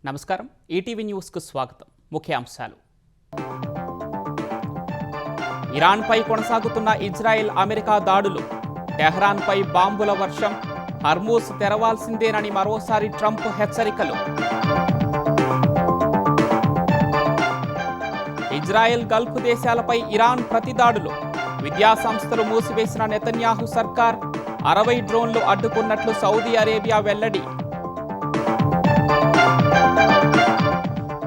నమస్కారం ఈటీవీ న్యూస్కు స్వాగతం. ముఖ్యాంశాలు. ఇరాన్పై కొనసాగుతున్న ఇజ్రాయెల్ అమెరికా దాడులు, టెహ్రాన్పై బాంబుల వర్షం, హర్మూజ్ తెరవాల్సిందేనని మరోసారి ట్రంప్ హెచ్చరికలు. ఇజ్రాయెల్ గల్ఫ్ దేశాలపై ఇరాన్ ప్రతిదాడులు, విద్యాసంస్థలు మూసివేసిన నెతన్యాహు సర్కార్, 60 డ్రోన్లు అడ్డుకున్నట్లు సౌదీ అరేబియా వెల్లడి.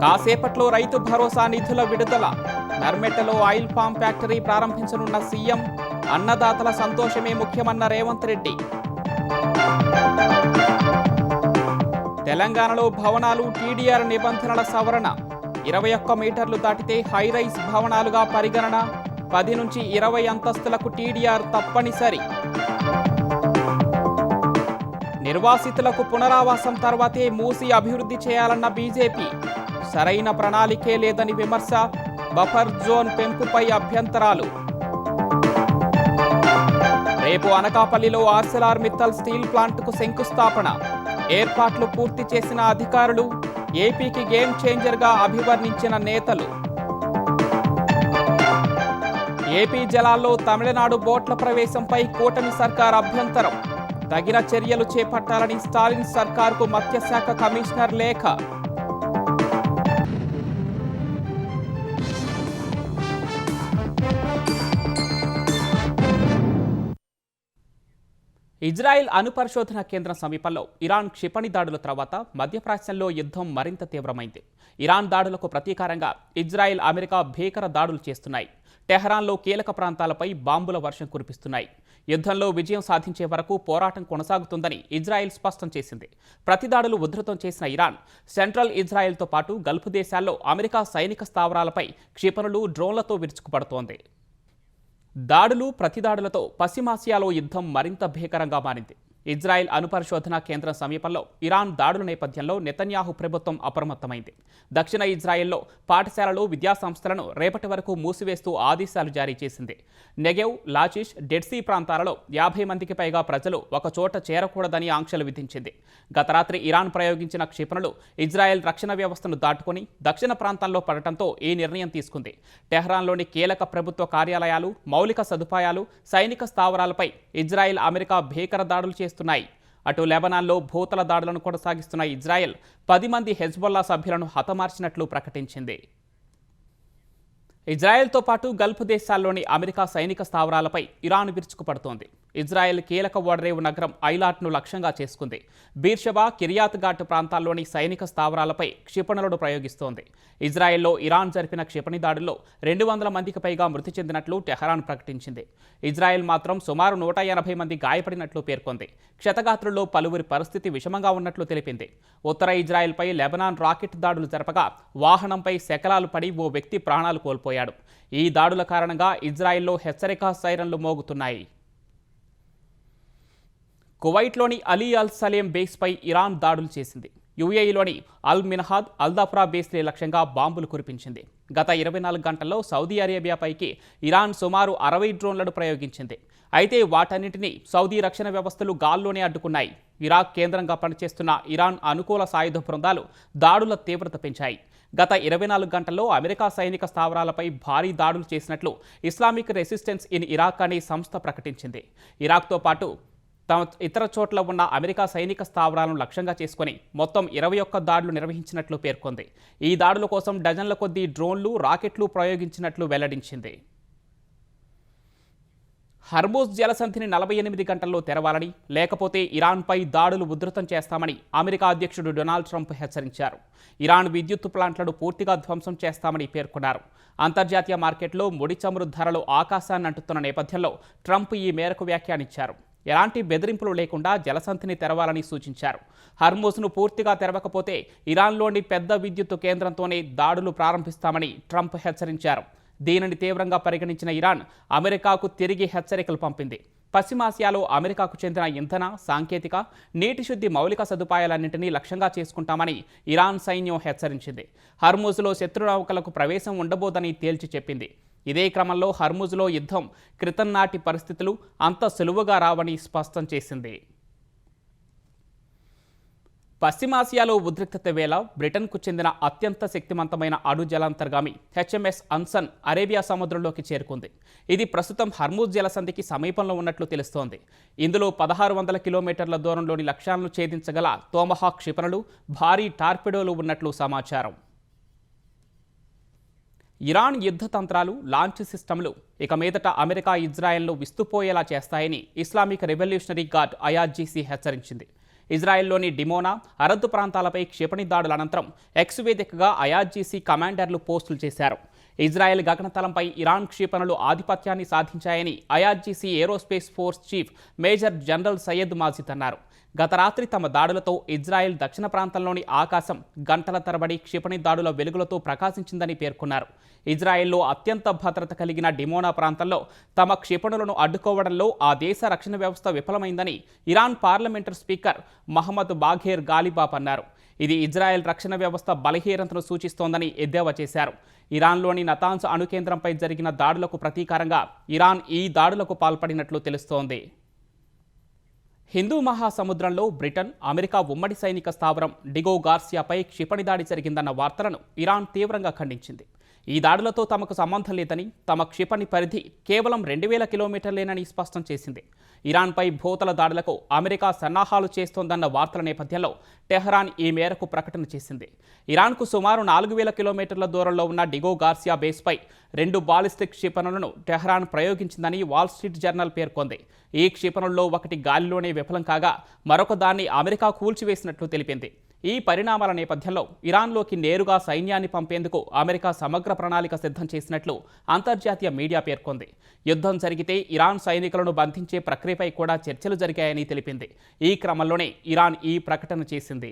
కాసేపట్లో రైతు భరోసా నిధుల విడుదల, నర్మెట్టలో ఆయిల్ పామ్ ఫ్యాక్టరీ ప్రారంభించనున్న సీఎం, అన్నదాతల సంతోషమే ముఖ్యమన్న రేవంత్ రెడ్డి. తెలంగాణలో భవనాలు టీడీఆర్ నిబంధనల సవరణ, 21 మీటర్లు దాటితే హైరైజ్ భవనాలుగా పరిగణన, 10 నుంచి 20 అంతస్తులకు టీడీఆర్ తప్పనిసరి. నిర్వాసితులకు పునరావాసం తర్వాతే మూసి అభివృద్ధి చేయాలన్న బీజేపీ, సరైన ప్రణాళికే లేదని విమర్శ, బఫర్ జోన్ పెంపుపై అభ్యంతరాలు. రేపు అనకాపల్లిలో ఆర్సెలార్ మిత్తల్ స్టీల్ ప్లాంట్కు శంకుస్థాపన, ఏర్పాట్లు పూర్తి చేసిన అధికారులు, ఏపీకి గేమ్ చేంజర్గా అభివర్ణించిన నేతలు. ఏపీ జలాల్లో తమిళనాడు బోట్ల ప్రవేశంపై కూటమి సర్కార్ అభ్యంతరం, తగిన చర్యలు చేపట్టాలని స్టాలిన్ సర్కార్కు మత్స్యశాఖ కమిషనర్ లేఖ. ఇజ్రాయెల్ అణుపరిశోధన కేంద్రం సమీపంలో ఇరాన్ క్షిపణి దాడుల తర్వాత మధ్యప్రాచ్యంలో యుద్ధం మరింత తీవ్రమైంది. ఇరాన్ దాడులకు ప్రతీకారంగా ఇజ్రాయెల్, అమెరికా భీకర దాడులు చేస్తున్నాయి. టెహ్రాన్లో కీలక ప్రాంతాలపై బాంబుల వర్షం కురిపిస్తున్నాయి. యుద్ధంలో విజయం సాధించే వరకు పోరాటం కొనసాగుతుందని ఇజ్రాయెల్ స్పష్టం చేసింది. ప్రతిదాడులు ఉధృతం చేసిన ఇరాన్ సెంట్రల్ ఇజ్రాయెల్తో పాటు గల్ఫ్ దేశాల్లో అమెరికా సైనిక స్థావరాలపై క్షిపణులు, డ్రోన్లతో విరుచుకుపడుతోంది. దాడులు, ప్రతిదాడులతో పశ్చిమాసియాలో యుద్ధం మరింత భీకరంగా మారింది. ఇజ్రాయెల్ అణుపరిశోధన కేంద్రం సమీపంలో ఇరాన్ దాడుల నేపథ్యంలో నెతన్యాహు ప్రభుత్వం అప్రమత్తమైంది. దక్షిణ ఇజ్రాయెల్లో పాఠశాలలు, విద్యాసంస్థలను రేపటి వరకు మూసివేస్తూ ఆదేశాలు జారీ చేసింది. నెగెవ్, లాచిష్, డెడ్సీ ప్రాంతాలలో 50 మందికి పైగా ప్రజలు ఒక చోట చేరకూడదని ఆంక్షలు విధించింది. గత రాత్రి ఇరాన్ ప్రయోగించిన క్షిపణులు ఇజ్రాయెల్ రక్షణ వ్యవస్థను దాటుకుని దక్షిణ ప్రాంతాల్లో పడటంతో ఈ నిర్ణయం తీసుకుంది. టెహ్రాన్లోని కీలక ప్రభుత్వ కార్యాలయాలు, మౌలిక సదుపాయాలు, సైనిక స్థావరాలపై ఇజ్రాయెల్, అమెరికా భీకర దాడులు చేస్తున్నాయి. అటు లెబనాన్లో భూతల దాడులను కొనసాగిస్తున్న ఇజ్రాయెల్ 10 మంది హెజ్బొల్లా సభ్యులను హతమార్చినట్లు ప్రకటించింది. ఇజ్రాయెల్తో పాటు గల్ఫ్ దేశాల్లోని అమెరికా సైనిక స్థావరాలపై ఇరాన్ విరుచుకుపడుతోంది. ఇజ్రాయెల్ కీలక ఓడరేవు నగరం ఐలాట్ను లక్ష్యంగా చేసుకుంది. బీర్షెబా, కిర్యాత్ ఘాట్ ప్రాంతాల్లోని సైనిక స్థావరాలపై క్షిపణులను ప్రయోగిస్తోంది. ఇజ్రాయెల్లో ఇరాన్ జరిపిన క్షిపణి దాడుల్లో 200 మందికి పైగా మృతి చెందినట్లు టెహ్రాన్ ప్రకటించింది. ఇజ్రాయెల్ మాత్రం సుమారు 180 మంది గాయపడినట్లు పేర్కొంది. క్షతగాత్రుల్లో పలువురి పరిస్థితి విషమంగా ఉన్నట్లు తెలిపింది. ఉత్తర ఇజ్రాయెల్పై లెబనాన్ రాకెట్ దాడులు జరపగా వాహనంపై శకలాలు పడి ఓ వ్యక్తి ప్రాణాలు కోల్పోయాడు. ఈ దాడుల కారణంగా ఇజ్రాయెల్లో హెచ్చరికా సైరన్లు మోగుతున్నాయి. కువైట్లోని అలీ అల్ సలేం బేస్పై ఇరాన్ దాడులు చేసింది. యుఏఈలోని అల్ మిన్హాద్, అల్ దఫ్రా బేస్లే లక్ష్యంగా బాంబులు కురిపించింది. గత 24 గంటల్లో సౌదీ అరేబియాపైకి ఇరాన్ సుమారు 60 డ్రోన్లను ప్రయోగించింది. అయితే వాటన్నింటినీ సౌదీ రక్షణ వ్యవస్థలు గాల్లోనే అడ్డుకున్నాయి. ఇరాక్ కేంద్రంగా పనిచేస్తున్న ఇరాన్ అనుకూల సాయుధ బృందాలు దాడుల తీవ్రత పెంచాయి. గత 24 గంటల్లో అమెరికా సైనిక స్థావరాలపై భారీ దాడులు చేసినట్లు ఇస్లామిక్ రెసిస్టెన్స్ ఇన్ ఇరాక్ అనే సంస్థ ప్రకటించింది. ఇరాక్తో పాటు తమ ఇతర చోట్ల ఉన్న అమెరికా సైనిక స్థావరాలను లక్ష్యంగా చేసుకుని మొత్తం 21 దాడులు నిర్వహించినట్లు పేర్కొంది. ఈ దాడుల కోసం డజన్ల కొద్దీ డ్రోన్లు, రాకెట్లు ప్రయోగించినట్లు వెల్లడించింది. హర్మూజ్ జలసంధిని 48 గంటల్లో తెరవాలని, లేకపోతే ఇరాన్పై దాడులు ఉధృతం చేస్తామని అమెరికా అధ్యక్షుడు డొనాల్డ్ ట్రంప్ హెచ్చరించారు. ఇరాన్ విద్యుత్ ప్లాంట్లను పూర్తిగా ధ్వంసం చేస్తామని పేర్కొన్నారు. అంతర్జాతీయ మార్కెట్లో ముడి చమురు ధరలు ఆకాశాన్ని అంటుతున్న నేపథ్యంలో ట్రంప్ ఈ మేరకు వ్యాఖ్యానించారు. ఎలాంటి బెదిరింపులు లేకుండా జలసంధిని తెరవాలని సూచించారు. హర్మూజ్ను పూర్తిగా తెరవకపోతే ఇరాన్లోని పెద్ద విద్యుత్ కేంద్రంతోనే దాడులు ప్రారంభిస్తామని ట్రంప్ హెచ్చరించారు. దీనిని తీవ్రంగా పరిగణించిన ఇరాన్ అమెరికాకు తిరిగి హెచ్చరికలు పంపింది. పశ్చిమాసియాలో అమెరికాకు చెందిన ఇంధన, సాంకేతిక, నీటి శుద్ధి మౌలిక సదుపాయాలన్నింటినీ లక్ష్యంగా చేసుకుంటామని ఇరాన్ సైన్యం హెచ్చరించింది. హర్మూజ్లో శత్రు నౌకలకు ప్రవేశం ఉండబోదని తేల్చి చెప్పింది. ఇదే క్రమంలో హర్మూజ్లో యుద్ధం క్రితం నాటి పరిస్థితులు అంత సులువుగా రావని స్పష్టం చేసింది. పశ్చిమాసియాలో ఉద్రిక్తత వేళ బ్రిటన్కు చెందిన అత్యంత శక్తివంతమైన అణు జలాంతర్గామి హెచ్ఎంఎస్ అన్సన్ అరేబియా సముద్రంలోకి చేరుకుంది. ఇది ప్రస్తుతం హర్మూజ్ జలసంధికి సమీపంలో ఉన్నట్లు తెలుస్తోంది. ఇందులో 1600 కిలోమీటర్ల దూరంలోని లక్ష్యాలను ఛేదించగల తోమహాక్ క్షిపణులు, భారీ టార్పెడోలు ఉన్నట్లు సమాచారం. ఇరాన్ యుద్ధ తంత్రాలు, లాంచ్ సిస్టమ్లు ఇక మీదట అమెరికా, ఇజ్రాయెల్ను విస్తుపోయేలా చేస్తాయని ఇస్లామిక్ రెవల్యూషనరీ గార్డ్ ఐఆర్జీసీ హెచ్చరించింది. ఇజ్రాయెల్లోని డిమోనా, అరద్దు ప్రాంతాలపై క్షిపణి దాడుల అనంతరం ఎక్స్ వేదికగా ఐఆర్జీసీ కమాండర్లు పోస్టులు చేశారు. ఇజ్రాయెల్ గగనతలంపై ఇరాన్ క్షిపణులు ఆధిపత్యాన్ని సాధించాయని IRGC aerospace force chief major general Seyed Majid అన్నారు. గత రాత్రి తమ దాడులతో ఇజ్రాయెల్ దక్షిణ ప్రాంతంలోని ఆకాశం గంటల తరబడి క్షిపణి దాడుల వెలుగులతో ప్రకాశించిందని పేర్కొన్నారు. ఇజ్రాయెల్లో అత్యంత భద్రత కలిగిన డిమోనా ప్రాంతంలో తమ క్షిపణులను అడ్డుకోవడంలో ఆ దేశ రక్షణ వ్యవస్థ విఫలమైందని Iran parliamentary speaker Mohammad Bagher Ghalibaf అన్నారు. ఇది ఇజ్రాయెల్ రక్షణ వ్యవస్థ బలహీనతను సూచిస్తోందని ఎద్దేవా చేశారు. ఇరాన్లోని నతాన్స్ అణు కేంద్రంపై జరిగిన దాడులకు ప్రతీకారంగా ఇరాన్ ఈ దాడులకు పాల్పడినట్లు తెలుస్తోంది. హిందూ మహాసముద్రంలో బ్రిటన్, అమెరికా ఉమ్మడి సైనిక స్థావరం డిగో గార్సియాపై క్షిపణి దాడి జరిగిందన్న వార్తలను ఇరాన్ తీవ్రంగా ఖండించింది. ఈ దాడులతో తమకు సంబంధం లేదని, తమ క్షిపణి పరిధి కేవలం 2000 కిలోమీటర్లేనని స్పష్టం చేసింది. ఇరాన్పై భూతల దాడులకు అమెరికా సన్నాహాలు చేస్తోందన్న వార్తల నేపథ్యంలో టెహ్రాన్ ఈ మేరకు ప్రకటన చేసింది. ఇరాన్కు సుమారు 4000 కిలోమీటర్ల దూరంలో ఉన్న డిగో గార్సియా బేస్పై 2 బాలిస్టిక్ క్షిపణులను టెహ్రాన్ ప్రయోగించిందని వాల్ స్ట్రీట్ జర్నల్ పేర్కొంది. ఈ క్షిపణుల్లో ఒకటి గాలిలోనే విఫలం కాగా మరొక దాన్ని అమెరికా కూల్చివేసినట్లు తెలిపింది. ఈ పరిణామాల నేపథ్యంలో ఇరాన్లోకి నేరుగా సైన్యాన్ని పంపేందుకు అమెరికా సమగ్ర ప్రణాళిక సిద్ధం చేసినట్లు అంతర్జాతీయ మీడియా పేర్కొంది. యుద్ధం జరిగితే ఇరాన్ సైనికులను బంధించే ప్రక్రియపై కూడా చర్చలు జరిగాయని తెలిపింది. ఈ క్రమంలోనే ఇరాన్ ఈ ప్రకటన చేసింది.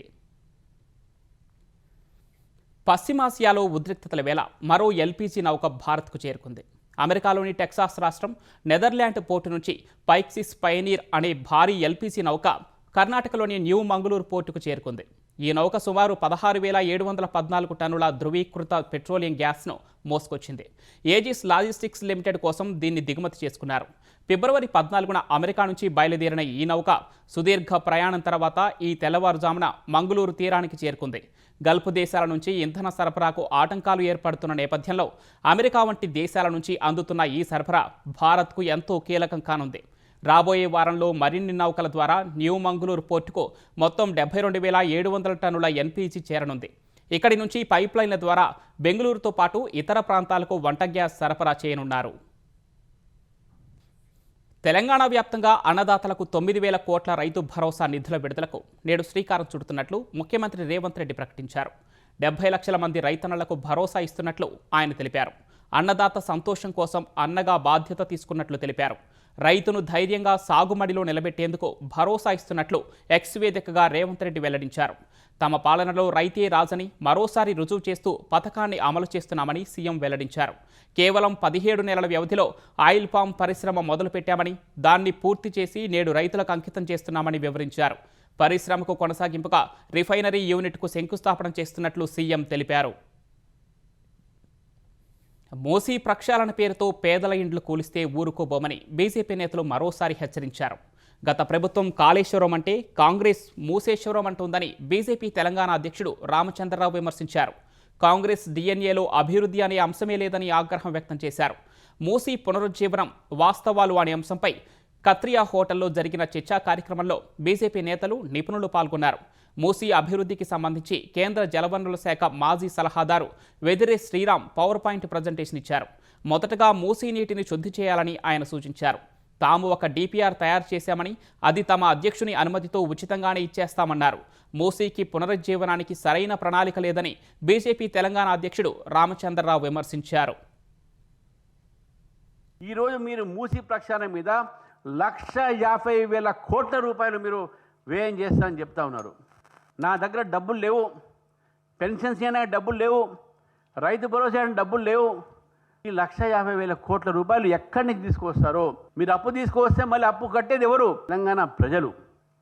పశ్చిమాసియాలో ఉద్రిక్తతల వేళ మరో ఎల్పీజీ నౌక భారత్కు చేరుకుంది. అమెరికాలోని టెక్సాస్ రాష్ట్రం నెదర్లాండ్ పోర్టు నుంచి పైక్సిస్ పయనీర్ అనే భారీ ఎల్పీజీ నౌక కర్ణాటకలోని న్యూ మంగళూరు పోర్టుకు చేరుకుంది. ఈ నౌక సుమారు 16,714 టన్నుల ధృవీకృత పెట్రోలియం గ్యాస్ను మోసుకొచ్చింది. ఏజిస్ లాజిస్టిక్స్ లిమిటెడ్ కోసం దీన్ని దిగుమతి చేసుకున్నారు. ఫిబ్రవరి 14న అమెరికా నుంచి బయలుదేరిన ఈ నౌక సుదీర్ఘ ప్రయాణం తర్వాత ఈ తెల్లవారుజామున మంగళూరు తీరానికి చేరుకుంది. గల్ఫ్ దేశాల నుంచి ఇంధన సరఫరాకు ఆటంకాలు ఏర్పడుతున్న నేపథ్యంలో అమెరికా వంటి దేశాల నుంచి అందుతున్న ఈ సరఫరా భారత్కు ఎంతో కీలకం కానుంది. రాబోయే వారంలో మరిన్ని నౌకల ద్వారా న్యూ మంగళూరు పోర్టుకు మొత్తం 72,700 టన్నుల ఎల్పీజీ చేరనుంది. ఇక్కడి నుంచి పైప్లైన్ల ద్వారా బెంగళూరుతో పాటు ఇతర ప్రాంతాలకు వంట గ్యాస్ సరఫరా చేయనున్నారు. తెలంగాణ వ్యాప్తంగా అన్నదాతలకు 9,000 కోట్ల రైతు భరోసా నిధుల విడుదలకు నేడు శ్రీకారం చుడుతున్నట్లు ముఖ్యమంత్రి రేవంత్ రెడ్డి ప్రకటించారు. 70 లక్షల మంది రైతన్నలకు భరోసా ఇస్తున్నట్లు ఆయన తెలిపారు. అన్నదాత సంతోషం కోసం అన్నగా బాధ్యత తీసుకున్నట్లు తెలిపారు. రైతును ధైర్యంగా సాగుమడిలో నిలబెట్టేందుకు భరోసా ఇస్తున్నట్లు ఎక్స్ వేదికగా రేవంత్ రెడ్డి వెల్లడించారు. తమ పాలనలో రైతే రాజని మరోసారి రుజువు చేస్తూ పథకాన్ని అమలు చేస్తున్నామని సీఎం వెల్లడించారు. కేవలం 17 నెలల వ్యవధిలో ఆయిల్ పామ్ పరిశ్రమ మొదలుపెట్టామని, దాన్ని పూర్తి చేసి నేడు రైతులకు అంకితం చేస్తున్నామని వివరించారు. పరిశ్రమకు కొనసాగింపుగా రిఫైనరీ యూనిట్కు శంకుస్థాపన చేస్తున్నట్లు సీఎం తెలిపారు. మూసీ ప్రక్షాళన పేరుతో పేదల ఇండ్లు కూలిస్తే ఊరుకోబోమని బీజేపీ నేతలు మరోసారి హెచ్చరించారు. గత ప్రభుత్వం కాళేశ్వరం అంటే కాంగ్రెస్ మూసేశ్వరం అంటుందని బీజేపీ తెలంగాణ అధ్యక్షుడు రామచంద్రరావు విమర్శించారు. కాంగ్రెస్ డిఎన్ఏలో అభివృద్ధి అనే అంశమే లేదని ఆగ్రహం వ్యక్తం చేశారు. మూసీ పునరుజ్జీవనం వాస్తవాలు అనే అంశంపై కత్రియా హోటల్లో జరిగిన చర్చా కార్యక్రమంలో బీజేపీ నేతలు, నిపుణులు పాల్గొన్నారు. మూసీ అభివృద్ధికి సంబంధించి కేంద్ర జలవనరుల శాఖ మాజీ సలహాదారు Vedire Sriram power point presentation ఇచ్చారు. మొదటగా మూసీ నీటిని శుద్ధి చేయాలని ఆయన సూచించారు. తాము ఒక డిపిఆర్ తయారు చేశామని, అది తమ అధ్యక్షుని అనుమతితో ఉచితంగానే ఇచ్చేస్తామన్నారు. మూసీకి పునరుజ్జీవనానికి సరైన ప్రణాళిక లేదని బీజేపీ తెలంగాణ అధ్యక్షుడు రామచంద్రరావు విమర్శించారు. ఈరోజు మీరు మూసీ ప్రక్షాళన మీద 1,50,000 కోట్ల రూపాయలు మీరు వ్యయం చేస్తామని చెప్తా ఉన్నారు. నా దగ్గర డబ్బులు లేవు, పెన్షన్స్ అయినా డబ్బులు లేవు, రైతు భరోసా అయినా డబ్బులు లేవు. ఈ 1,50,000 కోట్ల రూపాయలు ఎక్కడి నుంచి తీసుకొస్తారో? మీరు అప్పు తీసుకొస్తే మళ్ళీ అప్పు కట్టేది ఎవరు? తెలంగాణ ప్రజలు.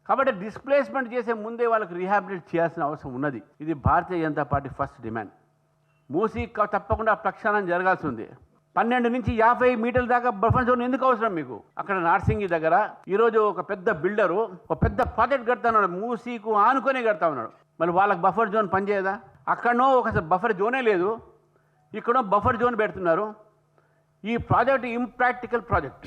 కాబట్టి డిస్ప్లేస్మెంట్ చేసే ముందే వాళ్ళకి రీహాబిలిటేట్ చేయాల్సిన అవసరం ఉన్నది. ఇది Bharatiya Janata party first demand. Musi తప్పకుండా ప్రక్షాళన జరగాల్సి ఉంది. 12 నుంచి 50 మీటర్ల దాకా బఫర్ జోన్ ఎందుకు అవసరం మీకు? అక్కడ నార్సింగి దగ్గర ఈరోజు ఒక పెద్ద బిల్డరు ఒక పెద్ద ప్రాజెక్ట్ కడతా ఉన్నాడు, మూసీకు ఆనుకొని కడతా ఉన్నాడు. మరి వాళ్ళకి బఫర్ జోన్ పనిచేయదా? అక్కడనో ఒక బఫర్ జోనే లేదు, ఇక్కడో బఫర్ జోన్ పెడుతున్నారు. ఈ ప్రాజెక్ట్ ఇంప్రాక్టికల్ ప్రాజెక్ట్.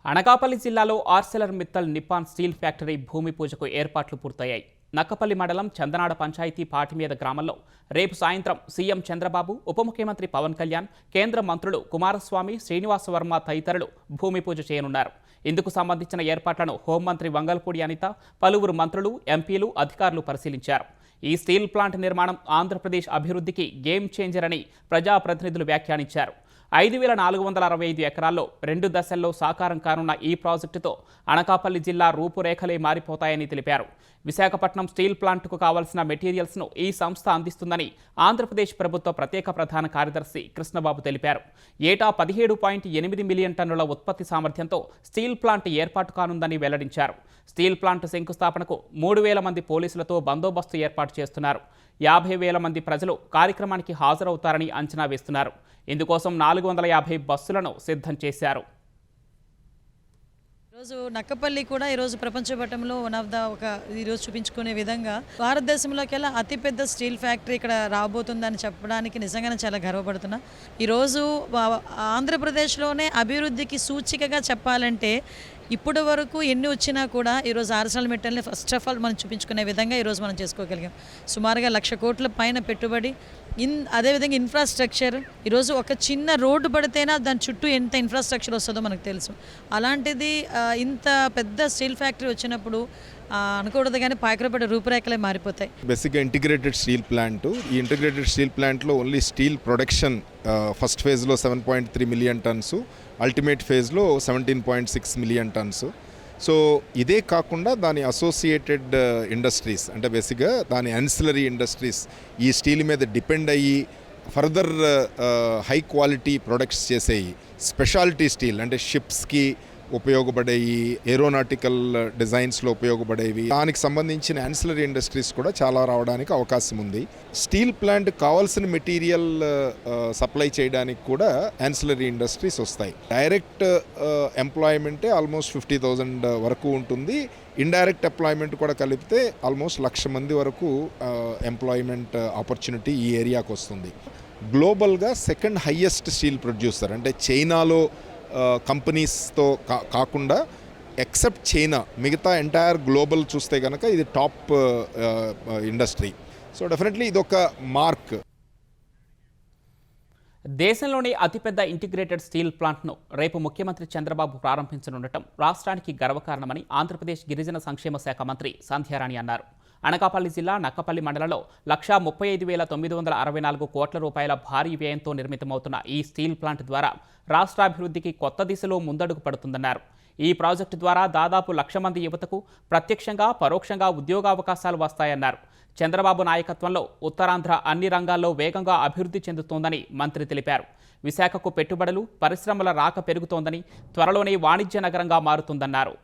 అనకాపల్లి జిల్లాలో Arcelor Mittal Nippon steel factory భూమి పూజకు ఏర్పాట్లు పూర్తయ్యాయి. నక్కపల్లి మండలం చందనాడ పంచాయతీ పాటిమీద గ్రామంలో రేపు సాయంత్రం సీఎం చంద్రబాబు, ఉప ముఖ్యమంత్రి పవన్ కళ్యాణ్, కేంద్ర మంత్రులు కుమారస్వామి, శ్రీనివాస వర్మ తదితరులు భూమి పూజ చేయనున్నారు. ఇందుకు సంబంధించిన ఏర్పాట్లను హోంమంత్రి వంగల్పూడి అనిత, పలువురు మంత్రులు, ఎంపీలు, అధికారులు పరిశీలించారు. ఈ స్టీల్ ప్లాంట్ నిర్మాణం ఆంధ్రప్రదేశ్ అభివృద్ధికి గేమ్ చేంజర్ అని ప్రజాప్రతినిధులు వ్యాఖ్యానించారు. 5,465 ఎకరాల్లో 2 దశల్లో సాకారం కానున్న ఈ ప్రాజెక్టుతో అనకాపల్లి జిల్లా రూపురేఖలే మారిపోతాయని తెలిపారు. విశాఖపట్నం స్టీల్ ప్లాంట్కు కావాల్సిన మెటీరియల్స్ను ఈ సంస్థ అందిస్తుందని ఆంధ్రప్రదేశ్ ప్రభుత్వ ప్రత్యేక ప్రధాన కార్యదర్శి కృష్ణబాబు తెలిపారు. ఏటా 17.8 మిలియన్ టన్నుల ఉత్పత్తి సామర్థ్యంతో స్టీల్ ప్లాంట్ ఏర్పాటు కానుందని వెల్లడించారు. స్టీల్ ప్లాంట్ శంకుస్థాపనకు 3,000 మంది పోలీసులతో బందోబస్తు ఏర్పాటు చేస్తున్నారు. 50,000 మంది ప్రజలు కార్యక్రమానికి హాజరవుతారని అంచనా వేస్తున్నారు. ఇందుకోసం 450 బస్సులను సిద్ధం చేశారు. ఈరోజు నక్కపల్లి కూడా ఈరోజు ప్రపంచ పటంలో ఈరోజు చూపించుకునే విధంగా భారతదేశంలోకెల్లా అతిపెద్ద స్టీల్ ఫ్యాక్టరీ ఇక్కడ రాబోతుందని చెప్పడానికి నిజంగానే చాలా గర్వపడుతున్నా. ఈరోజు ఆంధ్రప్రదేశ్లోనే అభివృద్ధికి సూచికగా చెప్పాలంటే ఇప్పటి వరకు ఎన్ని వచ్చినా కూడా ఈరోజు ఆర్సెలర్ మిట్టల్ని ఫస్ట్ ఆఫ్ ఆల్ మనం చూపించుకునే విధంగా ఈరోజు మనం చేసుకోగలిగాం. సుమారుగా 1,00,000 కోట్ల పైన పెట్టుబడి, అదేవిధంగా ఇన్ఫ్రాస్ట్రక్చర్. ఈరోజు ఒక చిన్న రోడ్డు పడితేనా దాని చుట్టూ ఎంత ఇన్ఫ్రాస్ట్రక్చర్ వస్తుందో మనకు తెలుసు. అలాంటిది ఇంత పెద్ద స్టీల్ ఫ్యాక్టరీ వచ్చినప్పుడు అనకూడదు కానీ పాయకరపడే రూపురేఖలే మారిపోతాయి. బేసిక్గా ఇంటిగ్రేటెడ్ స్టీల్ ప్లాంట్. ఈ ఇంటిగ్రేటెడ్ స్టీల్ ప్లాంట్లో ఓన్లీ స్టీల్ ప్రొడక్షన్ ఫస్ట్ ఫేజ్లో 7.3 మిలియన్ టన్స్, అల్టిమేట్ ఫేజ్లో 17.6 మిలియన్ టన్స్. సో ఇదే కాకుండా దాని అసోసియేటెడ్ ఇండస్ట్రీస్ అంటే బేసిక్గా దాని యాన్సిలరీ ఇండస్ట్రీస్ ఈ స్టీల్ మీద డిపెండ్ అయ్యి ఫర్దర్ హై క్వాలిటీ ప్రొడక్ట్స్ చేసేవి, స్పెషాలిటీ స్టీల్ అంటే షిప్స్కి ఉపయోగపడేవి, ఏరోనాటికల్ డిజైన్స్లో ఉపయోగపడేవి, దానికి సంబంధించిన యాన్సిలరీ ఇండస్ట్రీస్ కూడా చాలా రావడానికి అవకాశం ఉంది. స్టీల్ ప్లాంట్ కావాల్సిన మెటీరియల్ సప్లై చేయడానికి కూడా యాన్సిలరీ ఇండస్ట్రీస్ వస్తాయి. డైరెక్ట్ ఎంప్లాయ్మెంటే ఆల్మోస్ట్ 50,000 వరకు ఉంటుంది. ఇండైరెక్ట్ ఎంప్లాయ్మెంట్ కూడా కలిపితే ఆల్మోస్ట్ 1,00,000 మంది వరకు ఎంప్లాయ్మెంట్ ఆపర్చునిటీ ఈ ఏరియాకు వస్తుంది. గ్లోబల్గా సెకండ్ హైయెస్ట్ స్టీల్ ప్రొడ్యూసర్ అంటే చైనాలో కంపెనీస్తో కాకుండా ఎక్సెప్ట్ చైనా మిగతా ఎంటైర్ గ్లోబల్ చూస్తే కనుక ఇది టాప్ ఇండస్ట్రీ. సో డెఫినెట్లీ ఇది ఒక మార్క్. దేశంలోని అతిపెద్ద ఇంటిగ్రేటెడ్ స్టీల్ ప్లాంట్ను రేపు ముఖ్యమంత్రి చంద్రబాబు ప్రారంభించనుండటం రాష్ట్రానికి గర్వకారణమని ఆంధ్రప్రదేశ్ గిరిజన సంక్షేమ శాఖ మంత్రి సంధ్యారాణి అన్నారు. అనకాపల్లి జిల్లా నక్కపల్లి మండలంలో 135,964 కోట్ల రూపాయల భారీ వ్యయంతో నిర్మితమవుతున్న ఈ స్టీల్ ప్లాంట్ ద్వారా రాష్ట్రాభివృద్ధికి కొత్త దిశలో ముందడుగు పడుతుందన్నారు. ఈ ప్రాజెక్టు ద్వారా దాదాపు 1,00,000 మంది యువతకు ప్రత్యక్షంగా, పరోక్షంగా ఉద్యోగావకాశాలు వస్తాయన్నారు. చంద్రబాబు నాయకత్వంలో ఉత్తరాంధ్ర అన్ని రంగాల్లో వేగంగా అభివృద్ధి చెందుతోందని మంత్రి తెలిపారు. విశాఖకు పెట్టుబడులు, పరిశ్రమల రాక పెరుగుతోందని, త్వరలోనే వాణిజ్య నగరంగా మారుతుందన్నారు.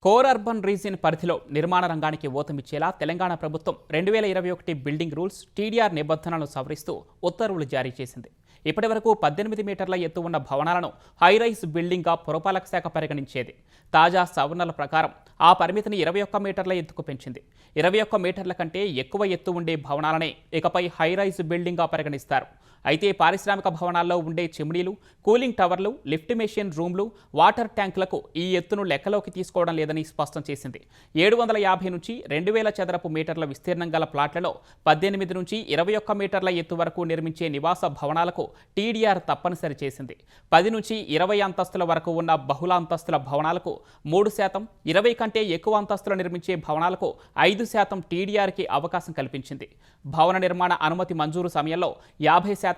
కోర్ అర్బన్ రీజియన్ పరిధిలో నిర్మాణ రంగానికి ఊతమిచ్చేలా తెలంగాణ ప్రభుత్వం 2021 బిల్డింగ్ రూల్స్ టీడీఆర్ నిబంధనలను సవరిస్తూ ఉత్తర్వులు జారీ చేసింది. ఇప్పటి వరకు 18 మీటర్ల ఎత్తు ఉన్న భవనాలను హైరైజ్ బిల్డింగ్గా పురపాలక శాఖ పరిగణించేది. తాజా సవరణల ప్రకారం ఆ పరిమితిని 21 మీటర్ల ఎత్తుకు పెంచింది. 21 మీటర్ల కంటే ఎక్కువ ఎత్తు ఉండే భవనాలనే ఇకపై హైరైజ్ బిల్డింగ్గా పరిగణిస్తారు. అయితే పారిశ్రామిక భవనాల్లో ఉండే చిమ్నీలు, కూలింగ్ టవర్లు, లిఫ్ట్ మెషిన్ రూమ్లు, వాటర్ ట్యాంకులకు ఈ ఎత్తును లెక్కలోకి తీసుకోవడం లేదని స్పష్టం చేసింది. 750 నుంచి 2,000 చదరపు మీటర్ల విస్తీర్ణం గల ప్లాట్లలో 18 నుంచి 21 మీటర్ల ఎత్తు వరకు నిర్మించే నివాస భవనాలకు టీడీఆర్ తప్పనిసరి చేసింది. 10 నుంచి 20 అంతస్తుల వరకు ఉన్న బహుళ అంతస్తుల భవనాలకు 3%, 20 కంటే ఎక్కువ అంతస్తులు నిర్మించే భవనాలకు 5% టీడీఆర్కి అవకాశం కల్పించింది. భవన నిర్మాణ అనుమతి మంజూరు సమయంలో 50%,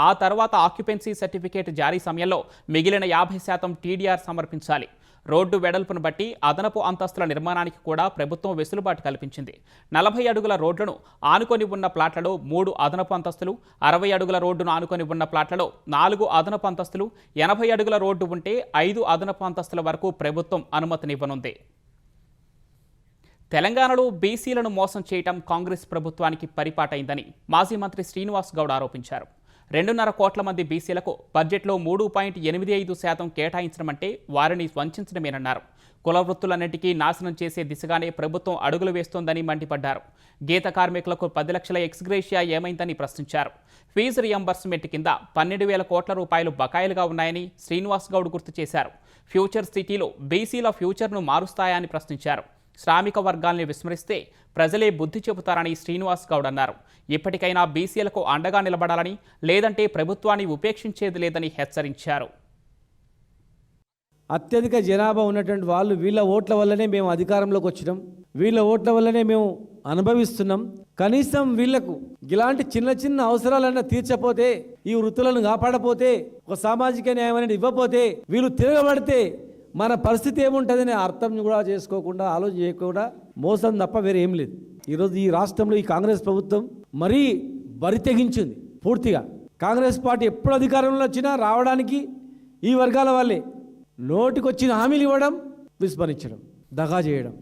ఆ తర్వాత ఆక్యుపెన్సీ సర్టిఫికేట్ జారీ సమయంలో మిగిలిన 50% టీడీఆర్ సమర్పించాలి. రోడ్డు వెడల్పును బట్టి అదనపు అంతస్తుల నిర్మాణానికి కూడా ప్రభుత్వం వెసులుబాటు కల్పించింది. 40 అడుగుల రోడ్లను ఆనుకొని ఉన్న ప్లాట్లలో 3 అదనపు అంతస్తులు, 60 అడుగుల రోడ్డును ఆనుకొని ఉన్న ప్లాట్లలో 4 అదనపు అంతస్తులు, 80 అడుగుల రోడ్డు ఉంటే 5 అదనపు అంతస్తుల వరకు ప్రభుత్వం అనుమతినివ్వనుంది. తెలంగాణలో బీసీలను మోసం చేయటం కాంగ్రెస్ ప్రభుత్వానికి పరిపాటైందని మాజీ మంత్రి శ్రీనివాస్ గౌడ్ ఆరోపించారు. 2.5 కోట్ల మంది బీసీలకు బడ్జెట్లో 3.85% కేటాయించడమంటే వారిని వంచడమేనన్నారు. కుల వృత్తులన్నింటికీ నాశనం చేసే దిశగానే ప్రభుత్వం అడుగులు వేస్తోందని మండిపడ్డారు. గీత కార్మికులకు 10 లక్షల ఎక్స్గ్రేషియా ఏమైందని ప్రశ్నించారు. ఫీజు రియంబర్స్మెంట్ కింద 12,000 కోట్ల రూపాయలు బకాయిలుగా ఉన్నాయని శ్రీనివాస్ గౌడ్ గుర్తు చేశారు. ఫ్యూచర్ సిటీలో బీసీల ఫ్యూచర్ను మారుస్తాయని ప్రశ్నించారు. శ్రామిక వర్గాల్ని విస్మరిస్తే ప్రజలే బుద్ధి చెబుతారని శ్రీనివాస్ గౌడ్ అన్నారు. ఇప్పటికైనా బీసీలకు అండగా నిలబడాలని, లేదంటే ప్రభుత్వాన్ని ఉపేక్షించేది లేదని హెచ్చరించారు. అత్యధిక జనాభా ఉన్నటువంటి వాళ్ళు వీళ్ళ ఓట్ల వల్లనే మేము అధికారంలోకి వచ్చినాం, వీళ్ళ ఓట్ల వల్లనే మేము అనుభవిస్తున్నాం. కనీసం వీళ్లకు ఇలాంటి చిన్న చిన్న అవసరాలన్నా తీర్చపోతే, ఈ వృత్తులను కాపాడపోతే, ఒక సామాజిక న్యాయం అనేది ఇవ్వకపోతే, వీళ్ళు తిరగబడితే మన పరిస్థితి ఏముంటుందని అర్థం కూడా చేసుకోకుండా, ఆలోచన చేయకుండా మోసం తప్ప వేరే ఏం లేదు. ఈరోజు ఈ రాష్ట్రంలో ఈ కాంగ్రెస్ ప్రభుత్వం మరీ బరి తెగించింది పూర్తిగా. కాంగ్రెస్ పార్టీ ఎప్పుడు అధికారంలో వచ్చినా రావడానికి ఈ వర్గాల వాళ్ళే నోటికొచ్చిన హామీలు ఇవ్వడం, విస్మరించడం, దగా చేయడం.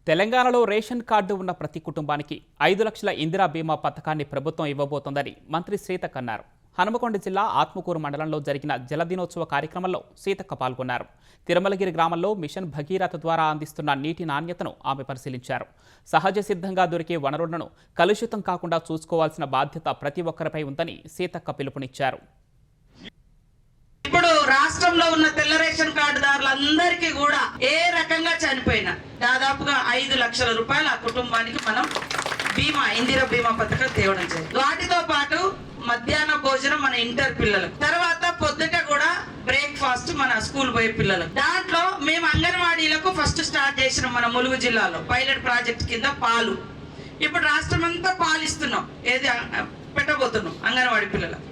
తెలంగాణలో రేషన్ కార్డు ఉన్న ప్రతి కుటుంబానికి 5 లక్షల ఇందిరా బీమా పథకాన్ని ప్రభుత్వం ఇవ్వబోతోందని మంత్రి సీతక్క అన్నారు. హనుమకొండ జిల్లా ఆత్మకూరు మండలంలో జరిగిన జలదినోత్సవ కార్యక్రమంలో సీతక్క పాల్గొన్నారు. తిరుమలగిరి గ్రామంలో మిషన్ భగీరథ ద్వారా అందిస్తున్న నీటి నాణ్యతను ఆమె పరిశీలించారు. సహజ సిద్ధంగా దొరికే వనరులను కలుషితం కాకుండా చూసుకోవాల్సిన బాధ్యత ప్రతి ఒక్కరిపై ఉందని సీతక్క పిలుపునిచ్చారు. ఇప్పుడు రాష్ట్రంలో ఉన్న తెల్ల రేషన్ కార్డుదారులందరికీ కూడా ఏ రకంగా చనిపోయినా దాదాపుగా 5 లక్షల రూపాయలు ఆ కుటుంబానికి మనం బీమా, ఇందిరా బీమా పథకం తేవడం జరిగింది. వాటితో పాటు మధ్యాహ్న భోజనం మన ఇంటర్ పిల్లలకు, తర్వాత పొద్దుట కూడా బ్రేక్ఫాస్ట్ మన స్కూల్ పోయే పిల్లలకు. దాంట్లో మేము అంగన్వాడీలకు ఫస్ట్ స్టార్ట్ చేసిన మన ములుగు జిల్లాలో పైలట్ ప్రాజెక్ట్ కింద పాలు. ఇప్పుడు రాష్ట్రం అంతా పాలిస్తున్నాం, ఏది పెట్టబోతున్నాం అంగన్వాడీ పిల్లలకు.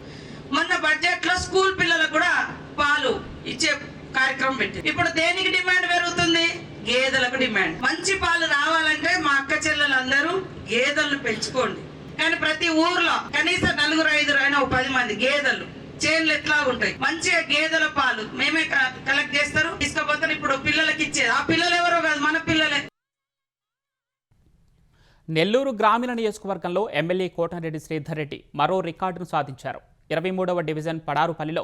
మొన్న బడ్జెట్ లో స్కూల్ పిల్లలకు కూడా పాలు ఇచ్చే కార్యక్రమం పెట్టి, ఇప్పుడు దేనికి డిమాండ్ పెరుగుతుంది? గేదెలకు డిమాండ్. మంచి పాలు రావాలంటే మా అక్క చెల్లెలందరూ గేదెలను పెంచుకోండి. కానీ ప్రతి ఊర్లో కనీసం 4-5 అయినా 10 మంది గేదెలు, చేన్లు ఎట్లా ఉంటాయి, మంచిగా గేదెల పాలు మేమే కలెక్ట్ చేస్తారు, తీసుకుపోతారు. ఇప్పుడు పిల్లలకి ఇచ్చేది ఆ పిల్లలు ఎవరో కాదు, మన పిల్లలే. నెల్లూరు గ్రామీణ నియోజకవర్గంలో ఎమ్మెల్యే కోటమిరెడ్డి శ్రీధర్ రెడ్డి మరో రికార్డును సాధించారు. 23వ డివిజన్ పడారుపల్లిలో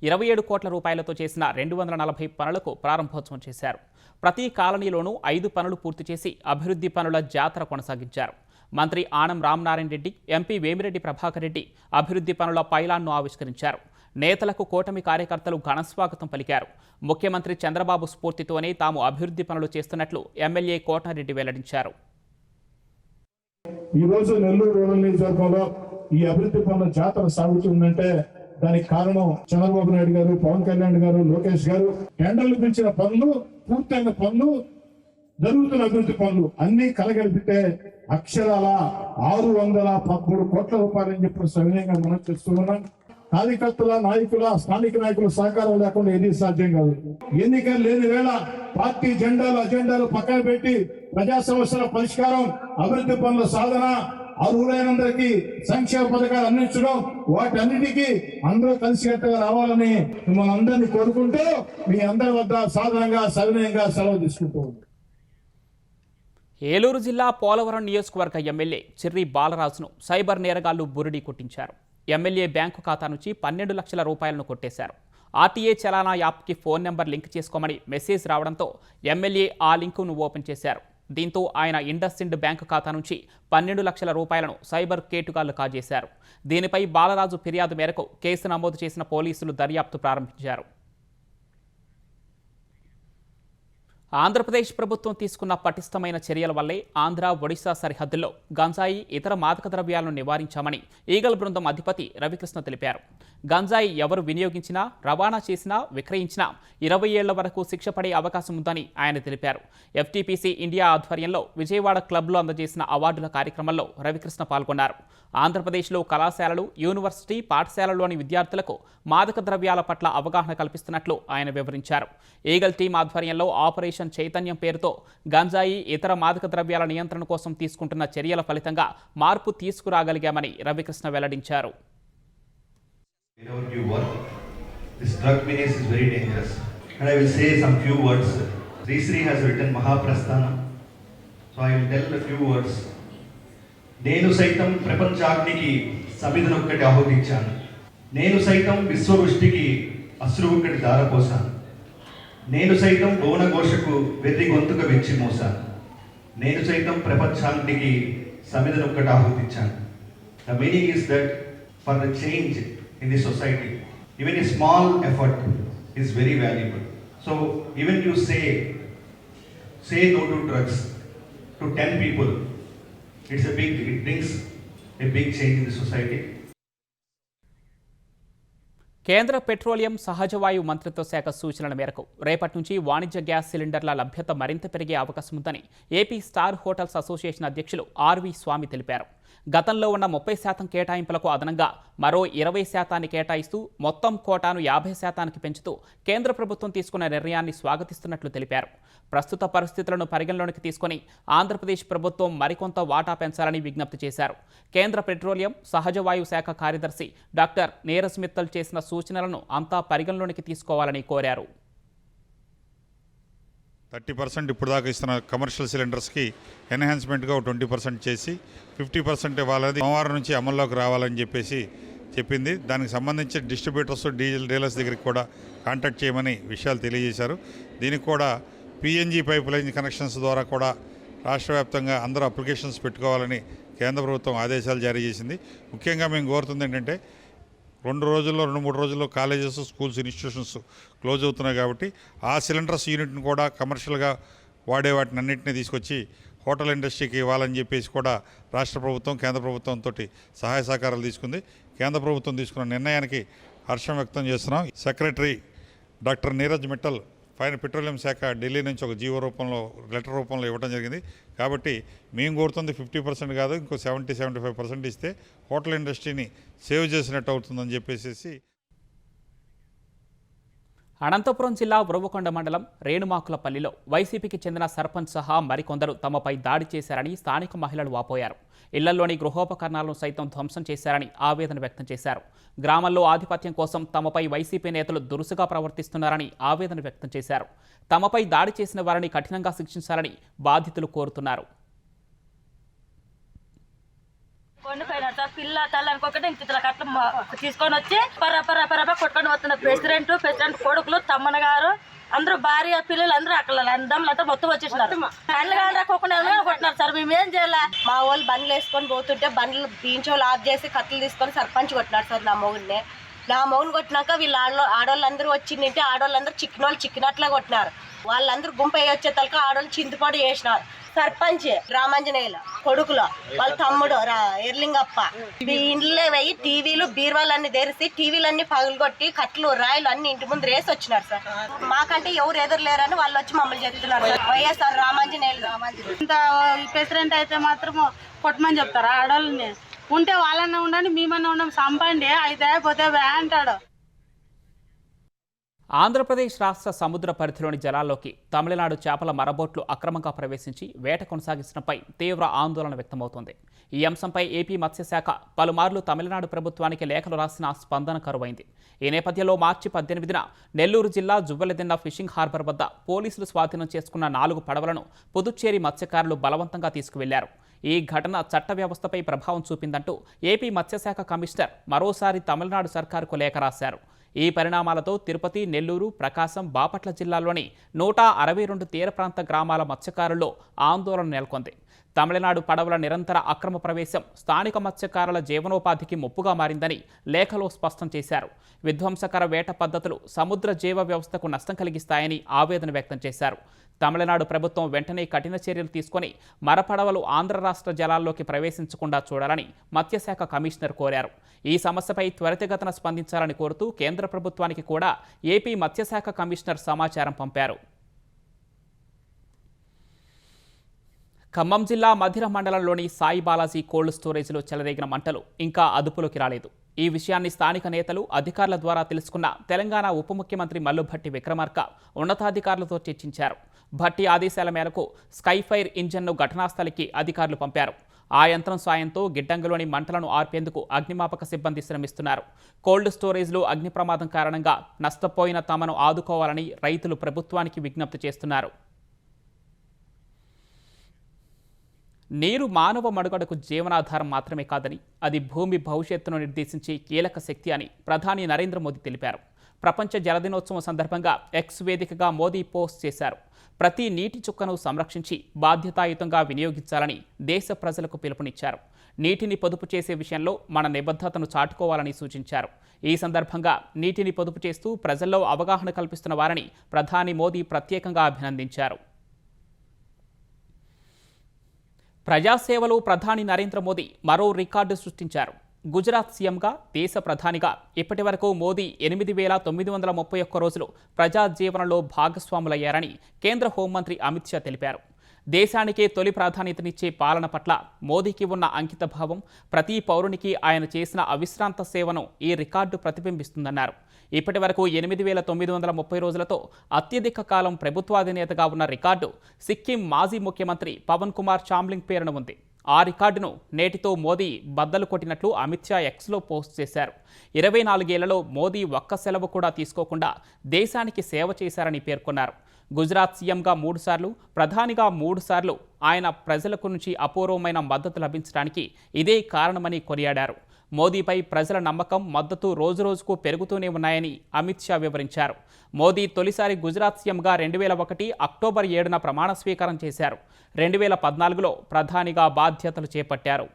27 కోట్ల రూపాయలతో చేసిన 240 పనులకు ప్రారంభోత్సవం చేశారు. ప్రతి కాలనీలోనూ 5 పనులు పూర్తి చేసి అభివృద్ధి పనుల జాతర కొనసాగించారు. మంత్రి ఆనం రామనారాయణ రెడ్డి, ఎంపీ వేమిరెడ్డి ప్రభాకర్ రెడ్డి అభివృద్ధి పనుల పైలాన్ను ఆవిష్కరించారు. నేతలకు కూటమి కార్యకర్తలు ఘనస్వాగతం పలికారు. ముఖ్యమంత్రి చంద్రబాబు స్ఫూర్తితోనే తాము అభివృద్ధి పనులు చేస్తున్నట్లు ఎమ్మెల్యే కోటమిరెడ్డి వెల్లడించారు. ఈరోజు నెల్లూరు రూరల్ నియోజకవర్గంలో ఈ అభివృద్ధి పనుల జాతర సాగుతుందంటే దానికి కారణం చంద్రబాబు నాయుడు గారు, పవన్ కళ్యాణ్ గారు, లోకేష్ గారు. టెండర్లు పిలిచిన పనులు, పూర్తయిన పనులు, జరుగుతున్న అభివృద్ధి పనులు అన్ని కలగలిపితే అక్షరాల 613 కోట్ల రూపాయలని చెప్పి సవినయంగా మనం చేస్తున్నాం. కార్యకర్తల, నాయకుల, స్థానిక నాయకుల సహకారం లేకుండా ఏది సాధ్యం కాదు. ఎన్నికలు లేని వేళ పార్టీ అజెండాలు పక్కన పెట్టి ప్రజా సమస్యల పరిష్కారం, అభివృద్ధి పనుల సాధన, అర్హులైనందరికీ సంక్షేమ పథకాలు అందించడం, వాటన్నిటికీ అందరూ కలిసికట్టుగా రావాలని మిమ్మల్ని అందరినీ కోరుకుంటూ మీ అందరి వద్ద సాధారణంగా సవినయంగా సెలవు తీసుకుంటూ ఉంది. ఏలూరు జిల్లా పోలవరం నియోజకవర్గ ఎమ్మెల్యే చిర్రి బాలరాజును సైబర్ నేరగాళ్లు బురిడి కొట్టించారు. ఎమ్మెల్యే బ్యాంకు ఖాతా నుంచి 12 లక్షల రూపాయలను కొట్టేశారు. ఆర్టీఏ చలానా యాప్కి ఫోన్ నెంబర్ లింక్ చేసుకోమని మెసేజ్ రావడంతో ఎమ్మెల్యే ఆ లింకును ఓపెన్ చేశారు. దీంతో ఆయన ఇండస్ఇండ్ బ్యాంకు ఖాతా నుంచి 12 లక్షల రూపాయలను సైబర్ కేటుగాళ్లు కాజేశారు. దీనిపై బాలరాజు ఫిర్యాదు మేరకు కేసు నమోదు చేసిన పోలీసులు దర్యాప్తు ప్రారంభించారు. ఆంధ్రప్రదేశ్ ప్రభుత్వం తీసుకున్న పటిష్టమైన చర్యల వల్లే ఆంధ్ర, ఒడిశా సరిహద్దుల్లో గంజాయి, ఇతర మాదక ద్రవ్యాలను నివారించామని ఈగల్ బృందం అధిపతి రవికృష్ణ తెలిపారు. గంజాయి ఎవరు వినియోగించినా, రవాణా చేసినా, విక్రయించినా 20 ఏళ్ల వరకు శిక్ష పడే అవకాశం ఉందని ఆయన తెలిపారు. ఎఫ్టీపీసీ ఇండియా ఆధ్వర్యంలో విజయవాడ క్లబ్లో అందజేసిన అవార్డుల కార్యక్రమంలో రవికృష్ణ పాల్గొన్నారు. ఆంధ్రప్రదేశ్లో కళాశాలలు, యూనివర్సిటీ, పాఠశాలలోని విద్యార్థులకు మాదక ద్రవ్యాల పట్ల అవగాహన కల్పిస్తున్నట్లు ఆయన వివరించారు. ఈగల్ టీం ఆధ్వర్యంలో ఆపరేషన్ చైతన్యం పేరుతో గంజాయి, ఇతర మాదక ద్రవ్యాల నియంత్రణ కోసం తీసుకుంటున్న చర్యల ఫలితంగా మార్పు తీసుకురాగలిగామని రవికృష్ణ వెల్లడించారు. Whenever you work, this drug menace is very dangerous. And I will say some few words. Sri has written Mahaprasthana. So I will tell a few words. నేను సైతం ప్రపంచాగ్నికి సమిధనొక్కటి ఆహుతించాను. నేను సైతం విశ్వవృష్టికి అశ్రువుక్కటి దారపోసాను. నేను సైతం భువనఘోషకు వెర్రి గొంతుక వెచ్చి మోసాను. నేను సైతం ప్రపంచాగ్నికి సమిధనొక్కటి ఆహుతించాను. The meaning is that for the change in the society, even a small effort is very valuable. So even you say no to drugs to 10 people, it brings a big change in the society. కేంద్ర petroleum సహజవాయు మంత్రిత్వ శాఖ సూచనల మేరకు రేపటి నుంచి వాణిజ్య gas సిలిండర్ల లభ్యత మరింత పెరిగే అవకాశం ఉందని ఏపీ స్టార్ హోటల్స్ అసోసియేషన్ అధ్యక్షులు ఆర్వి స్వామి తెలిపారు. గతంలో ఉన్న 30% కేటాయింపులకు అదనంగా మరో 20% కేటాయిస్తూ మొత్తం కోటాను 50% పెంచుతూ కేంద్ర ప్రభుత్వం తీసుకున్న నిర్ణయాన్ని స్వాగతిస్తున్నట్లు తెలిపారు. ప్రస్తుత పరిస్థితులను పరిగణలోనికి తీసుకుని ఆంధ్రప్రదేశ్ ప్రభుత్వం మరికొంత వాటా పెంచాలని విజ్ఞప్తి చేశారు. కేంద్ర పెట్రోలియం సహజవాయు శాఖ కార్యదర్శి డాక్టర్ నీరజ్ మిత్తల్ చేసిన సూచనలను అంతా పరిగణలోనికి తీసుకోవాలని కోరారు. 30% ఇప్పుడు దాకా ఇస్తున్న కమర్షియల్ సిలిండర్స్కి ఎన్హాన్స్మెంట్గా 20% చేసి 50% వాళ్ళది సోమవారం నుంచి అమల్లోకి రావాలని చెప్పేసి చెప్పింది. దానికి సంబంధించి డిస్ట్రిబ్యూటర్స్ డీజిల్ డీలర్స్ దగ్గరికి కూడా కాంటాక్ట్ చేయమని విషయాలు తెలియజేశారు. దీనికి కూడా పిఎన్జి పైప్ లైన్ కనెక్షన్స్ ద్వారా కూడా రాష్ట్ర వ్యాప్తంగా అందరూ అప్లికేషన్స్ పెట్టుకోవాలని కేంద్ర ప్రభుత్వం ఆదేశాలు జారీ చేసింది. ముఖ్యంగా మేము కోరుతుంది ఏంటంటే 2-3 రోజుల్లో కాలేజెస్, స్కూల్స్, ఇన్స్టిట్యూషన్స్ క్లోజ్ అవుతున్నాయి కాబట్టి ఆ సిలిండర్స్ యూనిట్ని కూడా కమర్షియల్గా వాడే వాటిని అన్నింటినీ తీసుకొచ్చి హోటల్ ఇండస్ట్రీకి ఇవ్వాలని చెప్పేసి కూడా రాష్ట్ర ప్రభుత్వం కేంద్ర ప్రభుత్వంతో సహాయ సహకారాలు తీసుకుంది. కేంద్ర ప్రభుత్వం తీసుకున్న నిర్ణయానికి హర్షం వ్యక్తం చేస్తున్నాం. సెక్రటరీ డాక్టర్ నీరజ్ మిట్టల్ పైన పెట్రోలియం శాఖ ఢిల్లీ నుంచి ఒక జీవో రూపంలో లెటర్ రూపంలో ఇవ్వడం జరిగింది. కాబట్టి మేము కోరుతుంది 50% కాదు, ఇంకో 70-75% ఇస్తే హోటల్ ఇండస్ట్రీని సేవ్ చేసినట్టు అవుతుందని చెప్పేసి. అనంతపురం జిల్లా ఉరవకొండ మండలం రేణుమాకులపల్లిలో వైసీపీకి చెందిన సర్పంచ్ సహా మరికొందరు తమపై దాడి చేశారని స్థానిక మహిళలు వాపోయారు. ఇళ్లలోని గృహోపకరణాలను సైతం ధ్వంసం చేశారని ఆవేదన వ్యక్తం చేశారు. గ్రామంలో ఆధిపత్యం కోసం తమపై వైసీపీ నేతలు దురుసుగా ప్రవర్తిస్తున్నారని ఆవేదన వ్యక్తం చేశారు. తమపై దాడి చేసిన వారిని కఠినంగా శిక్షించాలని బాధితులు కోరుతున్నారు. కొండిపోయినాడు సార్, పిల్ల తల్లి అనుకోకుండా ఇంత కట్ల తీసుకొని వచ్చి పర్ర కొట్టుకొని వస్తున్నారు. ప్రెసిడెంట్ కొడుకులు, తమ్మన గారు, అందరూ భార్య పిల్లలు అందరూ అక్కడ అందరంతా మొత్తం వచ్చేసినారు. కళ్ళు రాకోకుండా కొట్టినారు సార్. మేము ఏం చేయాలి? మా వాళ్ళు బండ్లు వేసుకొని పోతుంటే బండ్లు బీంచోళ్ళు ఆఫ్ చేసి కత్తులు తీసుకొని సర్పంచ్ కొట్టినారు సార్ నా మొగుని కొట్టినాక వీళ్ళు ఆడవాళ్ళందరూ వచ్చిందంటే ఆడవాళ్ళందరూ చిక్కినట్లా కొట్టినారు. వాళ్ళందరూ గుంపు వచ్చే తలక ఆడవాళ్ళు చింతపాటు చేసినారు. సర్పంచ్ రామాంజనేయుల కొడుకులో వాళ్ళ తమ్ముడు ఎర్లింగప్ప ఇంట్లో పోయి టీవీలు బీర్వాలన్నీ తెరిచి టీవీలన్నీ పగులుగొట్టి కట్లు రాయలు అన్ని ఇంటి ముందు రేసి వచ్చినారు సార్. మాకంటే ఎవరు ఎదురులేరని వాళ్ళు వచ్చి మమ్మల్ని చెప్తున్నారు. వైఎస్ఆర్ రామాంజనేయులు ఇంత ప్రెసిడెంట్ అయితే మాత్రం కొట్టమని చెప్తారు. ఆడవాళ్ళని ఉంటే వాళ్ళన్నా ఉండండి, మేమన్నా ఉండం, సంపండి అయితే పోతే అంటాడు. ఆంధ్రప్రదేశ్ రాష్ట్ర సముద్ర పరిధిలోని జలాల్లోకి తమిళనాడు చేపల మరబోట్లు అక్రమంగా ప్రవేశించి వేట కొనసాగించడంపై తీవ్ర ఆందోళన వ్యక్తమవుతోంది. ఈ అంశంపై ఏపీ మత్స్యశాఖ పలుమార్లు తమిళనాడు ప్రభుత్వానికి లేఖలు రాసిన స్పందన కరువైంది. ఈ నేపథ్యంలో మార్చి 18న నెల్లూరు జిల్లా జువ్వెలదిన్న ఫిషింగ్ హార్బర్ వద్ద పోలీసులు స్వాధీనం చేసుకున్న 4 పడవలను పుదుచ్చేరి మత్స్యకారులు బలవంతంగా తీసుకువెళ్లారు. ఈ ఘటన చట్ట వ్యవస్థపై ప్రభావం చూపిందంటూ ఏపీ మత్స్యశాఖ కమిషనర్ మరోసారి తమిళనాడు సర్కారుకు లేఖ రాశారు. ఈ పరిణామాలతో తిరుపతి, నెల్లూరు, ప్రకాశం, బాపట్ల జిల్లాల్లోని 162 తీర ప్రాంత గ్రామాల మత్స్యకారుల్లో ఆందోళన నెలకొంది. తమిళనాడు పడవల నిరంతర అక్రమ ప్రవేశం స్థానిక మత్స్యకారుల జీవనోపాధికి ముప్పుగా మారిందని లేఖలో స్పష్టం చేశారు. విధ్వంసకర వేట పద్ధతులు సముద్ర జీవ వ్యవస్థకు నష్టం కలిగిస్తాయని ఆవేదన వ్యక్తం చేశారు. తమిళనాడు ప్రభుత్వం వెంటనే కఠిన చర్యలు తీసుకొని మరపడవలు ఆంధ్ర రాష్ట్ర జలాల్లోకి ప్రవేశించకుండా చూడాలని మత్స్యశాఖ కమిషనర్ కోరారు. ఈ సమస్యపై త్వరితగతిన స్పందించాలని కోరుతూ కేంద్ర ప్రభుత్వానికి కూడా ఏపీ మత్స్యశాఖ కమిషనర్ సమాచారం పంపారు. ఖమ్మం జిల్లా మధిర మండలంలోని సాయి బాలాజీ కోల్డ్ స్టోరేజ్లో చెలరేగిన మంటలు ఇంకా అదుపులోకి రాలేదు. ఈ విషయాన్ని స్థానిక నేతలు, అధికారుల ద్వారా తెలుసుకున్న తెలంగాణ ఉప ముఖ్యమంత్రి మల్లుభట్టి విక్రమార్క ఉన్నతాధికారులతో చర్చించారు. భట్టి ఆదేశాల మేరకు స్కైఫైర్ ఇంజన్ను ఘటనాస్థలికి అధికారులు పంపారు. ఆ యంత్రం సాయంతో గిడ్డంగిలోని మంటలను ఆర్పేందుకు అగ్నిమాపక సిబ్బంది శ్రమిస్తున్నారు. కోల్డ్ స్టోరేజ్లో అగ్ని ప్రమాదం కారణంగా నష్టపోయిన తమను ఆదుకోవాలని రైతులు ప్రభుత్వానికి విజ్ఞప్తి చేస్తున్నారు. నీరు మానవ మనుగడకు జీవనాధారం మాత్రమే కాదని అది భూమి భవిష్యత్తును నిర్దేశించే కీలక శక్తి అని ప్రధాని నరేంద్ర మోదీ తెలిపారు. ప్రపంచ జల దినోత్సవం సందర్భంగా ఎక్స్ వేదికగా మోదీ పోస్ట్ చేశారు. ప్రతి నీటి చుక్కను సంరక్షించి బాధ్యతాయుతంగా వినియోగించాలని దేశ ప్రజలకు పిలుపునిచ్చారు. నీటిని పొదుపు చేసే విషయంలో మన నిబద్ధతను చాటుకోవాలని సూచించారు. ఈ సందర్భంగా నీటిని పొదుపు చేస్తూ ప్రజల్లో అవగాహన కల్పిస్తున్న వారిని ప్రధాని మోదీ ప్రత్యేకంగా అభినందించారు. ప్రజాసేవలో ప్రధాని నరేంద్ర మోదీ మరో రికార్డు సృష్టించారు. గుజరాత్ సీఎంగా, దేశ ప్రధానిగా ఇప్పటి వరకు మోదీ 8,931 రోజులు ప్రజా జీవనంలో భాగస్వాములయ్యారని కేంద్ర హోంమంత్రి అమిత్ షా తెలిపారు. దేశానికే తొలి ప్రాధాన్యతనిచ్చే పాలన పట్ల మోదీకి ఉన్న అంకితభావం, ప్రతి పౌరునికి ఆయన చేసిన అవిశ్రాంత సేవను ఈ రికార్డు ప్రతిబింబిస్తుందన్నారు. ఇప్పటి వరకు 8,930 రోజులతో అత్యధిక కాలం ప్రభుత్వాధినేతగా ఉన్న రికార్డు సిక్కిం మాజీ ముఖ్యమంత్రి పవన్ కుమార్ చామ్లింగ్ పేరున ఉంది. ఆ రికార్డును నేటితో మోదీ బద్దలు కొట్టినట్లు అమిత్ షా ఎక్స్లో పోస్ట్ చేశారు. 24 ఏళ్లలో మోదీ ఒక్క సెలవు కూడా తీసుకోకుండా దేశానికి సేవ చేశారని పేర్కొన్నారు. గుజరాత్ సీఎంగా 3 సార్లు, ప్రధానిగా 3 సార్లు ఆయన ప్రజలకు నుంచి అపూర్వమైన మద్దతు లభించడానికి ఇదే కారణమని కొనియాడారు. మోదీపై ప్రజల నమ్మకం, మద్దతు రోజురోజుకు పెరుగుతూనే ఉన్నాయని అమిత్ షా వివరించారు. మోదీ తొలిసారి గుజరాత్ సీఎంగా 2001 అక్టోబర్ 7న ప్రమాణ స్వీకారం చేశారు. 2014లో ప్రధానిగా బాధ్యతలు చేపట్టారు.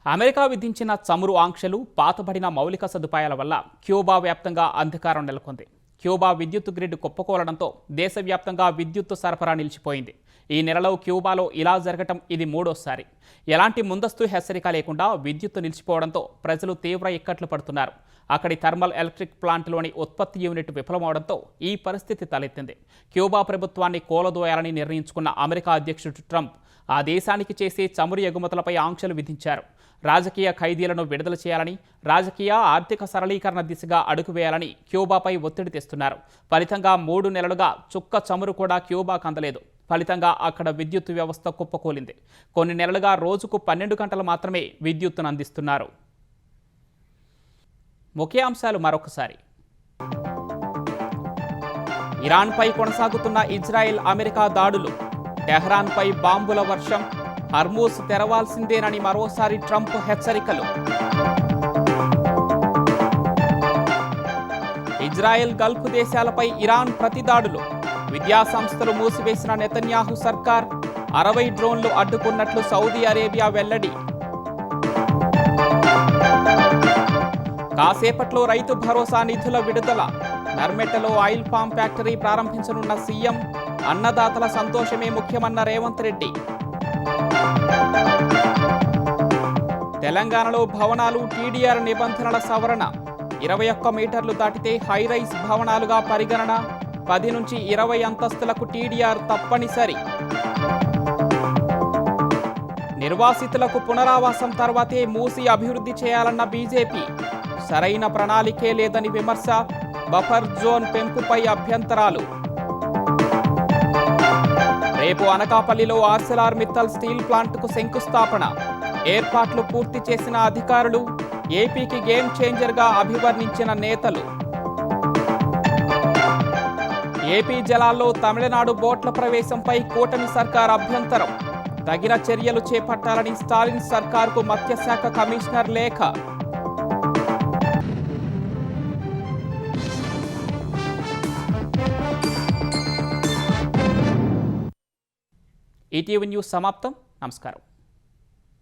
అమెరికా విధించిన చమురు ఆంక్షలు, పాతబడిన మౌలిక సదుపాయాల వల్ల క్యూబా వ్యాప్తంగా అంధకారం నెలకొంది. క్యూబా విద్యుత్ గ్రిడ్ కుప్పకూలడంతో దేశవ్యాప్తంగా విద్యుత్తు సరఫరా నిలిచిపోయింది. ఈ నెలలో క్యూబాలో ఇలా జరగటం ఇది 3వసారి. ఎలాంటి ముందస్తు హెచ్చరిక లేకుండా విద్యుత్తు నిలిచిపోవడంతో ప్రజలు తీవ్ర ఇక్కట్లు పడుతున్నారు. అక్కడి థర్మల్ ఎలక్ట్రిక్ ప్లాంట్లోని ఉత్పత్తి యూనిట్ విఫలమవడంతో ఈ పరిస్థితి తలెత్తింది. క్యూబా ప్రభుత్వాన్ని కూలదోయాలని నిర్ణయించుకున్న అమెరికా అధ్యక్షుడు ట్రంప్ ఆ దేశానికి చేసే చమురు ఎగుమతులపై ఆంక్షలు విధించారు. రాజకీయ ఖైదీలను విడుదల చేయాలని, రాజకీయ ఆర్థిక సరళీకరణ దిశగా అడుగు వేయాలని క్యూబాపై ఒత్తిడి తెస్తున్నారు. ఫలితంగా 3 నెలలుగా చుక్క చమురు కూడా క్యూబాకు అందలేదు. ఫలితంగా అక్కడ విద్యుత్ వ్యవస్థ కుప్పకూలింది. కొన్ని నెలలుగా రోజుకు 12 గంటలు మాత్రమే విద్యుత్తును అందిస్తున్నారు. ముఖ్యాంశాలు మరొకసారి. ఇరాన్పై కొనసాగుతున్న ఇజ్రాయెల్, అమెరికా దాడులు, టెహ్రాన్పై బాంబుల వర్షం, హర్మూజ్ తెరవాల్సిందేనని మరోసారి ట్రంప్ హెచ్చరికలు. ఇజ్రాయెల్, గల్ఫ్ దేశాలపై ఇరాన్ ప్రతిదాడులు, విద్యాసంస్థలు మూసివేసిన నెతన్యాహు సర్కార్, 60 డ్రోన్లు అడ్డుకున్నట్లు సౌదీ అరేబియా వెల్లడి. కాసేపట్లో రైతు భరోసా నిధుల విడుదల, నర్మెట్టలో ఆయిల్ పామ్ ఫ్యాక్టరీ ప్రారంభించనున్న సీఎం, అన్నదాతల సంతోషమే ముఖ్యమన్న రేవంత్ రెడ్డి. తెలంగాణలో భవనాలు టీడీఆర్ నిబంధనల సవరణ, 21 మీటర్లు దాటితే హైరైజ్ భవనాలుగా పరిగణన, 10 నుంచి 20 అంతస్తులకు టీడీఆర్ తప్పనిసరి. నిర్వాసితులకు పునరావాసం తర్వాతే మూసి అభివృద్ధి చేయాలన్న బీజేపీ, సరైన ప్రణాళికే లేదని విమర్శ, బఫర్ జోన్ పెంపుపై అభ్యంతరాలు. రేపు అనకాపల్లిలో ఆర్సెలార్ మిత్తల్ స్టీల్ ప్లాంట్కు శంకుస్థాపన, ఏర్పాట్లు పూర్తి చేసిన అధికారులు, ఏపీకి గేమ్ చేంజర్గా అభివర్ణించిన నేతలు. ఏపీ జలాల్లో తమిళనాడు బోట్ల ప్రవేశంపై కూటమి సర్కార్ అభ్యంతరం, తగిన చర్యలు చేపట్టాలని స్టాలిన్ సర్కార్కు మత్స్యశాఖ కమిషనర్ లేఖ. ఈటీవీ న్యూస్ సమాప్తం. నమస్కారం.